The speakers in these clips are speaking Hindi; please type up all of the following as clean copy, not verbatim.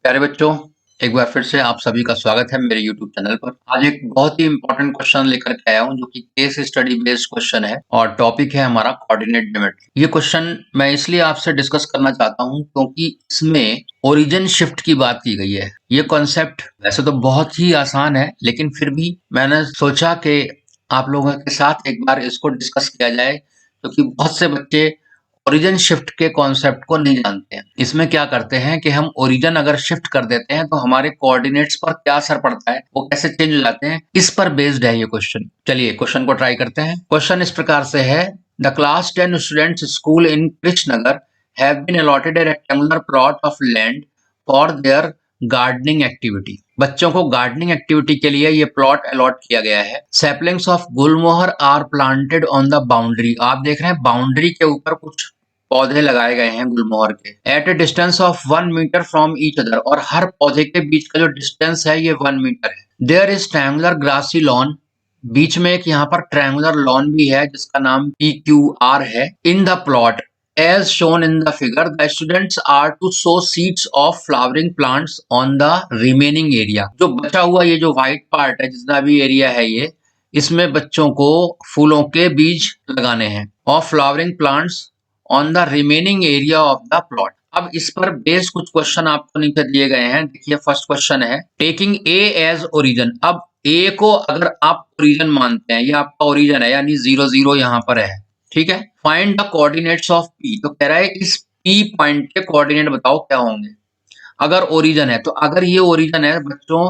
प्यारे बच्चों, एक बार फिर से आप सभी का स्वागत है मेरे यूट्यूब चैनल पर। आज एक बहुत ही इम्पोर्टेंट क्वेश्चन लेकर के आया हूँ जो कि केस स्टडी बेस्ड क्वेश्चन है और टॉपिक है हमारा कोऑर्डिनेट ज्योमेट्री। ये क्वेश्चन मैं इसलिए आपसे डिस्कस करना चाहता हूँ क्योंकि इसमें ओरिजिन शिफ्ट की बात की गई है। ये कॉन्सेप्ट वैसे तो बहुत ही आसान है, लेकिन फिर भी मैंने सोचा कि आप लोगों के साथ एक बार इसको डिस्कस किया जाए, क्योंकि बहुत से बच्चे ओरिजिन शिफ्ट के कॉन्सेप्ट को नहीं जानते हैं। इसमें क्या करते हैं कि हम ओरिजिन अगर शिफ्ट कर देते हैं तो हमारे कोऑर्डिनेट्स पर क्या असर पड़ता है, वो कैसे चेंज हो जाते हैं, इस पर बेस्ड है ये क्वेश्चन। चलिए क्वेश्चन को ट्राई करते हैं। क्वेश्चन इस प्रकार से है, the class 10 students school in Krishnanagar have been allotted a rectangular plot of land for their gardening activity. बच्चों को गार्डनिंग एक्टिविटी के लिए ये प्लॉट अलॉट किया गया है। Saplings of gulmohar are planted on the boundary. आप देख रहे हैं बाउंड्री के ऊपर कुछ पौधे लगाए गए हैं गुलमोहर के। At a distance of 1 metre from each other, और हर पौधे के बीच का जो डिस्टेंस है ये 1 मीटर है। There is triangular grassy lawn, बीच में एक यहाँ पर ट्रायंगुलर लॉन भी है जिसका नाम PQR है। In the plot as shown in the figure, the students are to sow seeds of flowering plants on the remaining area। जो बचा हुआ ये जो व्हाइट पार्ट है, जितना भी एरिया है ये, इसमें बच्चों को फूलों के बीज लगाने हैं। Of flowering plants on the remaining area of the plot. अब इस पर बेस्ड कुछ क्वेश्चन आपको नीचे दिए गए हैं। देखिए फर्स्ट क्वेश्चन है, टेकिंग ए एज ओरिजिन। अब ए को अगर आप ओरिजिन मानते हैं, ये आपका ओरिजिन है, यानी 0 0 यहाँ पर है, ठीक है। Find the coordinates of P. तो कह रहा है इस पी पॉइंट के कोऑर्डिनेट बताओ क्या होंगे अगर ओरिजिन है। तो अगर ये ओरिजिन है बच्चों,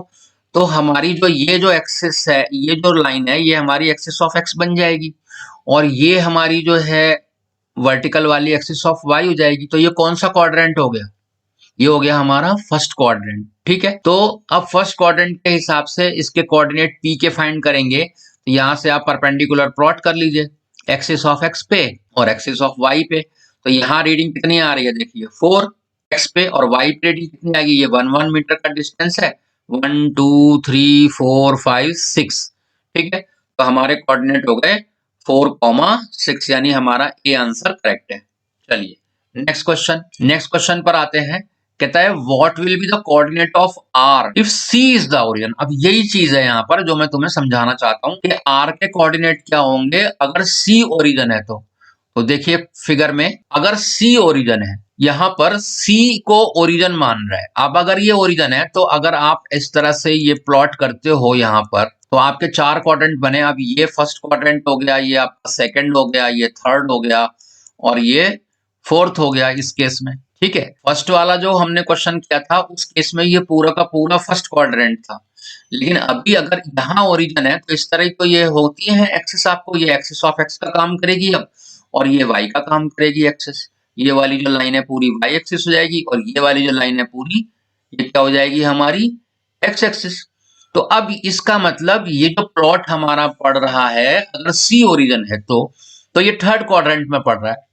तो हमारी जो ये जो एक्सिस है, ये जो लाइन है, ये हमारी एक्सिस ऑफ एक्स बन जाएगी, और ये हमारी जो है वर्टिकल वाली एक्सिस ऑफ वाई हो जाएगी। तो ये कौन सा क्वाड्रेंट हो गया? ये हो गया हमारा फर्स्ट क्वाड्रेंट, ठीक है। तो अब फर्स्ट क्वाड्रेंट के हिसाब से इसके कोऑर्डिनेट पी के फाइंड करेंगे। तो यहां से आप परपेंडिकुलर प्लॉट कर लीजिए एक्सिस ऑफ एक्स पे और एक्सिस ऑफ वाई पे। तो यहाँ रीडिंग कितनी आ रही है, देखिए 4 एक्स पे, और वाई पे रीडिंग कितनी आएगी, ये 1 मीटर का डिस्टेंस है, 1 2 3 4 5 6, ठीक है। तो हमारे कोऑर्डिनेट हो गए 4, 6, यानी हमारा ए आंसर करेक्ट है। चलिए नेक्स्ट क्वेश्चन पर आते हैं। कहता है what will be the coordinate of R if C is the origin. अब यही चीज है यहाँ पर जो मैं तुम्हें समझाना चाहता हूँ कि आर के कोऑर्डिनेट क्या होंगे अगर सी ओरिजिन है। तो देखिए फिगर में, अगर सी ओरिजिन है, यहाँ पर सी को ओरिजिन मान रहा है। अब अगर ये ओरिजिन है, तो अगर आप इस तरह से ये प्लॉट करते हो यहाँ पर, तो आपके 4 क्वाड्रेंट बने। अब ये फर्स्ट क्वाड्रेंट हो गया, ये आपका सेकंड हो गया, ये थर्ड हो गया, और ये फोर्थ हो गया इस केस में, ठीक है। फर्स्ट वाला जो हमने क्वेश्चन किया था उस केस में ये पूरा का पूरा फर्स्ट क्वाड्रेंट था। लेकिन अभी अगर यहाँ ओरिजिन है, तो इस तरह तो ये होती है एक्सिस, आपको ये एक्सिस ऑफ एक्स का काम करेगी अब, और ये वाई का काम करेगी एक्सिस। ये वाली जो लाइन है पूरी वाई एक्सिस हो जाएगी, और ये वाली जो लाइन है पूरी, ये क्या हो जाएगी हमारी एक्स एक्सिस। तो अब इसका मतलब ये जो प्लॉट हमारा पड़ रहा है, अगर सी ओरिजिन है तो ये थर्ड क्वाड्रेंट में पड़ रहा है।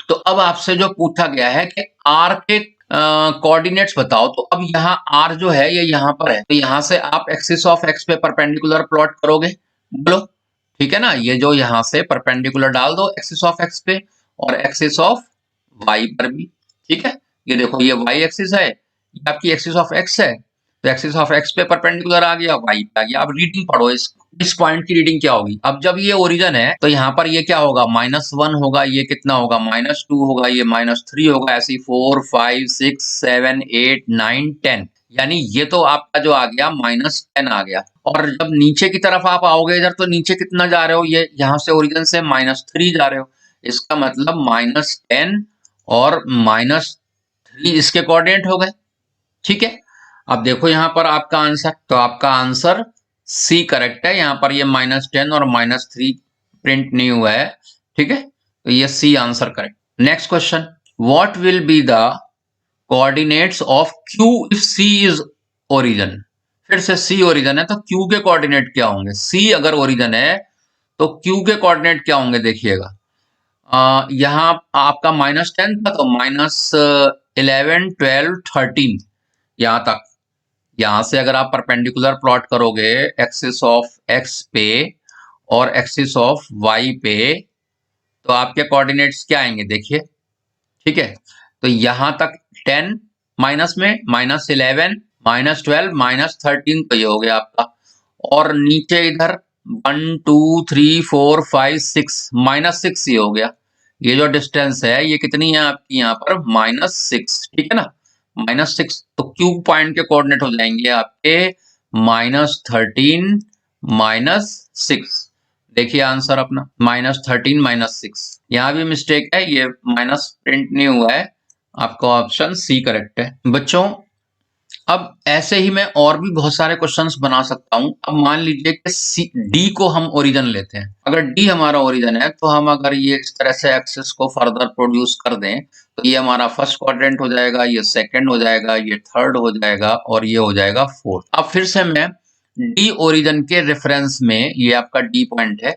तो अब आपसे जो पूछा गया है कि आर के कोऑर्डिनेट्स बताओ, तो अब यहाँ आर जो है ये यहाँ पर है, तो यहाँ से आप एक्सिस ऑफ एक्स पे परपेंडिकुलर प्लॉट करोगे, बोलो ठीक है ना। ये जो यहाँ से परपेंडिकुलर डाल दो एक्सिस ऑफ एक्स पे और एक्सिस ऑफ वाई पर भी, ठीक है। ये देखो ये वाई एक्सिस है, ये आपकी एक्सिस ऑफ एक्स है, तो एक्सिस ऑफ एक्स पे परपेंडिकुलर आ गया, वाई पे आ गया। अब रीडिंग पढ़ो, इस पॉइंट की रीडिंग क्या होगी। अब जब ये ओरिजिन है तो यहाँ पर ये क्या होगा, -1 होगा, ये कितना होगा, -2 होगा, ये -3 होगा, ऐसे 4 5 6 7 8 9 10, यानी ये तो आपका जो आ गया -10 आ गया। और जब नीचे की तरफ आप आओगे इधर, तो नीचे कितना जा रहे हो, ये यहाँ से ओरिजिन से -3 जा रहे हो। इसका मतलब -10 और -3 इसके कोऑर्डिनेट हो गए, ठीक है। अब देखो यहाँ पर आपका आंसर, तो आपका आंसर सी करेक्ट है। यहाँ पर ये -10 और -3 प्रिंट नहीं हुआ है, ठीक है, तो ये C answer correct. Next question, what will be the coordinates of Q if C is origin. फिर से सी ओरिजिन है तो क्यू के कोऑर्डिनेट क्या होंगे। सी अगर ओरिजिन है तो क्यू के कोऑर्डिनेट क्या होंगे, देखिएगा यहाँ आपका -10 था, तो -11 12 13 यहां तक। यहां से अगर आप परपेंडिकुलर प्लॉट करोगे एक्सिस ऑफ एक्स पे और एक्सिस ऑफ वाई पे, तो आपके कोऑर्डिनेट्स क्या आएंगे, देखिए, ठीक है। तो यहां तक 10 माइनस में -11, -12, -13 तो ये हो गया आपका। और नीचे इधर 1 2 3 4 5 6 -6 ये हो गया। ये जो डिस्टेंस है ये कितनी है आपकी यहाँ पर -6, ठीक है ना। -6 तो क्यू पॉइंट के कोऑर्डिनेट हो जाएंगे आपके -13 -6। देखिए आंसर अपना -13 -6। यहाँ भी मिस्टेक है, ये माइनस प्रिंट नहीं हुआ है। आपका ऑप्शन सी करेक्ट है बच्चों। अब ऐसे ही मैं और भी बहुत सारे क्वेश्चंस बना सकता हूं। अब मान लीजिए कि डी को हम ओरिजिन लेते हैं। अगर डी हमारा ओरिजिन है तो हम अगर ये इस तरह से एक्सिस को फर्दर प्रोड्यूस कर दें तो ये हमारा फर्स्ट क्वाड्रेंट हो जाएगा, ये सेकंड हो जाएगा, ये थर्ड हो जाएगा और ये हो जाएगा फोर्थ। अब फिर से मैं डी ओरिजिन के रेफरेंस में, ये आपका डी पॉइंट है,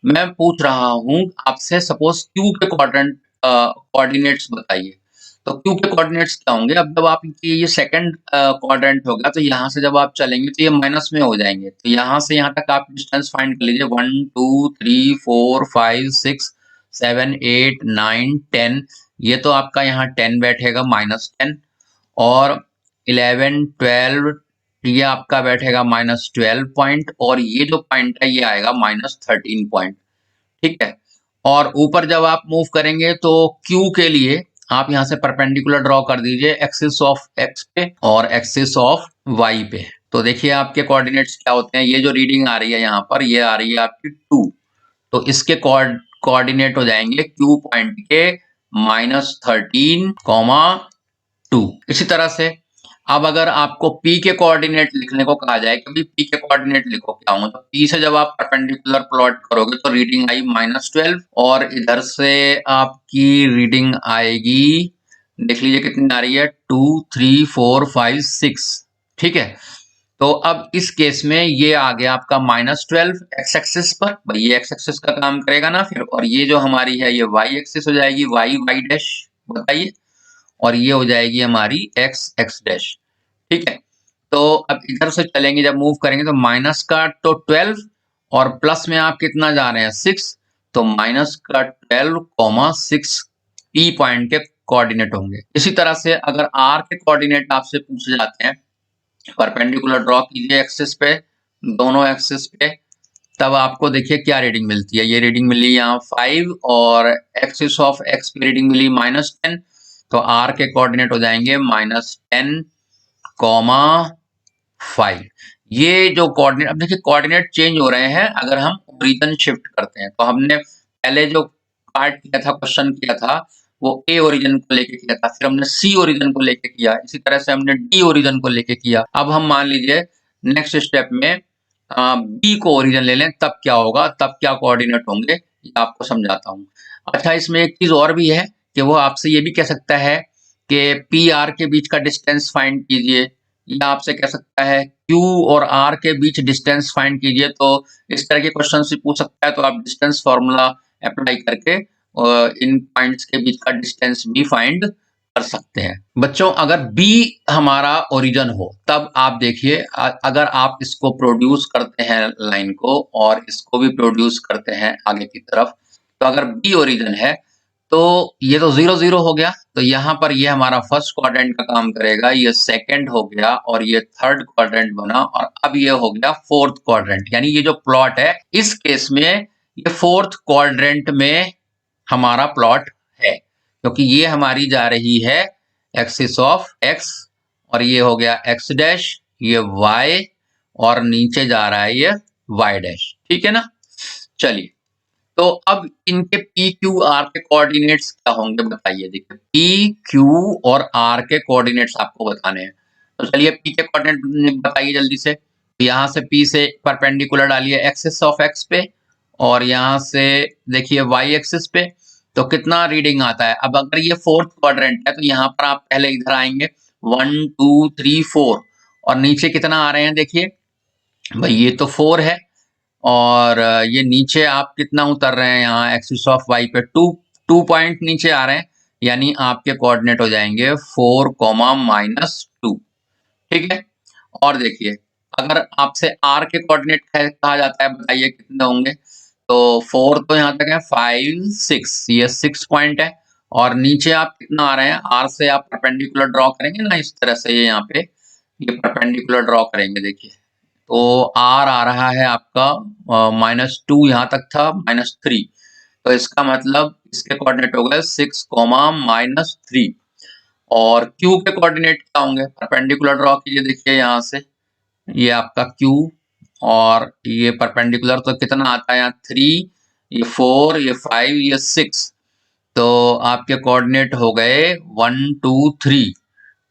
मैं पूछ रहा हूं आपसे, सपोज क्यू के क्वाड्रेंट कोऑर्डिनेट्स बताइए। तो क्यू के कोऑर्डिनेट्स क्या होंगे? अब जब आप ये सेकंड क्वाड्रेंट होगा तो यहाँ से जब आप चलेंगे तो ये माइनस में हो जाएंगे। तो यहाँ से यहाँ तक आप डिस्टेंस फाइंड कर लीजिए, 1 2 3 4 5 6 7 8 9 10। ये तो आपका यहाँ 10 बैठेगा, -10। और 11 12 ये आपका बैठेगा -12 पॉइंट, और ये जो पॉइंट है ये आएगा -13 पॉइंट, ठीक है। और ऊपर जब आप मूव करेंगे तो Q के लिए आप यहां से परपेंडिकुलर ड्रॉ कर दीजिए एक्सिस ऑफ x पे और एक्सिस ऑफ y पे। तो देखिए आपके कोऑर्डिनेट्स क्या होते हैं। ये जो रीडिंग आ रही है यहाँ पर, ये आ रही है आपकी 2। तो इसके कोऑर्डिनेट हो जाएंगे Q पॉइंट के -13, 2। इसी तरह से अब अगर आपको P के कोऑर्डिनेट लिखने को कहा जाए कि P के कोऑर्डिनेट लिखो, क्या होंगे? तो P से जब आप परपेंडिकुलर प्लॉट करोगे तो रीडिंग आई -12, और इधर से आपकी रीडिंग आएगी, देख लीजिए कितनी आ रही है, 2 3 4 5 6, ठीक है। तो अब इस केस में ये आ गया आपका -12 एक्स एक्सिस पर, भाई ये एक्स एक्सिस का काम करेगा ना फिर, और ये जो हमारी है ये वाई एक्सिस हो जाएगी, वाई वाई डैश, बताइए। और ये हो जाएगी हमारी एक्स एक्स डैश, ठीक है। तो अब इधर से चलेंगे, जब मूव करेंगे तो माइनस का तो 12 और प्लस में आप कितना जा रहे हैं 6, तो माइनस का 12,6 पी पॉइंट के कोऑर्डिनेट होंगे। इसी तरह से अगर आर के कोऑर्डिनेट आपसे पूछे जाते हैं, परपेंडिकुलर ड्रॉ कीजिए एक्सिस पे, दोनों एक्सिस पे, तब आपको देखिए क्या रीडिंग मिलती है। ये रीडिंग मिली यहाँ 5 और एक्सिस ऑफ एक्स की रीडिंग मिली -10। तो आर के कोऑर्डिनेट हो जाएंगे -10, 5। ये जो कोऑर्डिनेट, अब देखिए कोऑर्डिनेट चेंज हो रहे हैं अगर हम ओरिजिन शिफ्ट करते हैं। तो हमने पहले जो पार्ट किया था, क्वेश्चन किया था, वो ए ओरिजिन को लेके किया था, फिर हमने सी ओरिजिन को लेके किया, इसी तरह से हमने डी ओरिजिन को लेके किया। अब हम मान लीजिए नेक्स्ट स्टेप में बी को ओरिजिन ले लें, तब क्या होगा, तब क्या कोऑर्डिनेट होंगे, ये आपको समझाता हूँ। अच्छा, इसमें एक चीज और भी है कि वो आपसे ये भी कह सकता है कि पी आर के बीच का डिस्टेंस फाइंड कीजिए, या आपसे कह सकता है Q और R के बीच डिस्टेंस फाइंड कीजिए। तो इस तरह के क्वेश्चन से पूछ सकता है, तो आप डिस्टेंस फॉर्मूला अप्लाई करके इन पॉइंट्स के बीच का डिस्टेंस भी फाइंड कर सकते हैं। बच्चों अगर B हमारा ओरिजिन हो तब आप देखिए, अगर आप इसको प्रोड्यूस करते हैं लाइन को, और इसको भी प्रोड्यूस करते हैं आगे की तरफ, तो अगर B ओरिजिन है तो ये तो 0 0 हो गया। तो यहाँ पर ये हमारा फर्स्ट क्वाड्रेंट का काम करेगा, ये सेकंड हो गया, और ये थर्ड क्वाड्रेंट बना, और अब ये हो गया फोर्थ क्वाड्रेंट। यानी ये जो प्लॉट है इस केस में ये फोर्थ क्वाड्रेंट में हमारा प्लॉट है, क्योंकि ये हमारी जा रही है एक्सिस ऑफ एक्स, और ये हो गया एक्स डैश, ये वाई, और नीचे जा रहा है ये वाई डैश, ठीक है ना। चलिए, तो अब इनके पी क्यू आर के कोऑर्डिनेट्स क्या होंगे बताइए। देखिए पी क्यू और आर के कोऑर्डिनेट्स आपको बताने हैं। तो चलिए पी के कोऑर्डिनेट बताइए जल्दी से। तो यहाँ से पी से परपेंडिकुलर डालिए एक्सिस ऑफ एक्स पे, और यहाँ से देखिए वाई एक्सिस पे। तो कितना रीडिंग आता है? अब अगर ये फोर्थ क्वाड्रेंट है तो यहाँ पर आप पहले इधर आएंगे 1 2 3 4, और नीचे कितना आ रहे हैं देखिए, भाई ये तो 4 है, और ये नीचे आप कितना उतर रहे हैं, यहाँ एक्सिस ऑफ वाई पे 2 पॉइंट नीचे आ रहे हैं, यानी आपके कोऑर्डिनेट हो जाएंगे 4, -2, ठीक है। और देखिए अगर आपसे आर के कोऑर्डिनेट कहा जाता है, बताइए कितने होंगे। तो 4 तो यहाँ तक है, 5 6, ये 6 पॉइंट है, और नीचे आप कितना आ रहे हैं, आर से आप परपेंडिकुलर ड्रॉ करेंगे ना, इस तरह से ये यहाँ पे ये परपेंडिकुलर ड्रॉ करेंगे। देखिए तो आर आ रहा है आपका -2, यहाँ तक था -3, तो इसका मतलब इसके कोऑर्डिनेट हो गए 6, -3। और क्यू के कोऑर्डिनेट क्या होंगे, परपेंडिकुलर ड्रॉ कीजिए। देखिए यहाँ से ये आपका क्यू और ये परपेंडिकुलर तो कितना आता है यहाँ 3, ये 4, ये 5, ये 6, तो आपके कोऑर्डिनेट हो गए 1 2 3,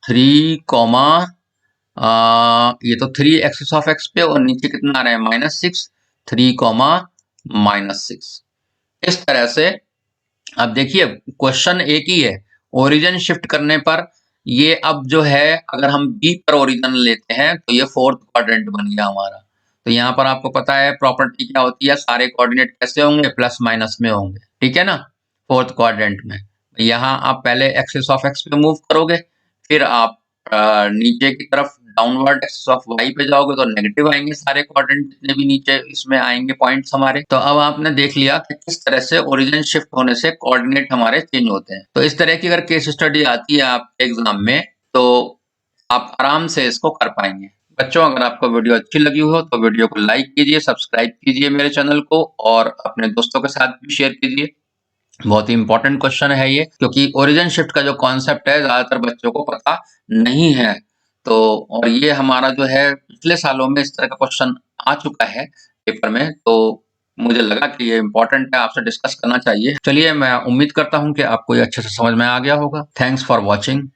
3 कॉमा ये तो 3 एक्सिस ऑफ एक्स पे और नीचे कितना आ रहा है -6, 3 कॉमा -6। इस तरह से अब देखिए क्वेश्चन एक ही है, ओरिजिन शिफ्ट करने पर ये अब जो है अगर हम बी पर ओरिजिन लेते हैं तो ये फोर्थ क्वाड्रेंट बन गया हमारा। तो यहाँ पर आपको पता है प्रॉपर्टी क्या होती है, सारे कोऑर्डिनेट कैसे होंगे, प्लस माइनस में होंगे, ठीक है ना, फोर्थ क्वाड्रेंट में। यहाँ आप पहले एक्सिस ऑफ एक्स पे मूव करोगे, फिर आप नीचे की तरफ डाउनवर्ड एक्सिस ऑफ वाई पे जाओगे तो नेगेटिव आएंगे सारे क्वाड्रेंट जितने भी नीचे इसमें आएंगे पॉइंट्स हमारे। तो अब आपने देख लिया कि किस तरह से ओरिजिन शिफ्ट होने से कोऑर्डिनेट हमारे चेंज होते हैं। तो इस तरह की अगर केस स्टडी आती है आपके एग्जाम में तो आप आराम से इसको कर पाएंगे। बच्चों अगर आपको वीडियो अच्छी लगी हो तो वीडियो को लाइक कीजिए, सब्सक्राइब कीजिए मेरे चैनल को और अपने दोस्तों के साथ भी शेयर कीजिए। बहुत ही इंपॉर्टेंट क्वेश्चन है ये, क्योंकि ओरिजिन शिफ्ट का जो कॉन्सेप्ट है ज्यादातर बच्चों को पता नहीं है। तो और ये हमारा जो है पिछले सालों में इस तरह का क्वेश्चन आ चुका है पेपर में, तो मुझे लगा कि ये इंपॉर्टेंट है, आपसे डिस्कस करना चाहिए। चलिए मैं उम्मीद करता हूँ कि आपको ये अच्छे से समझ में आ गया होगा। Thanks for watching.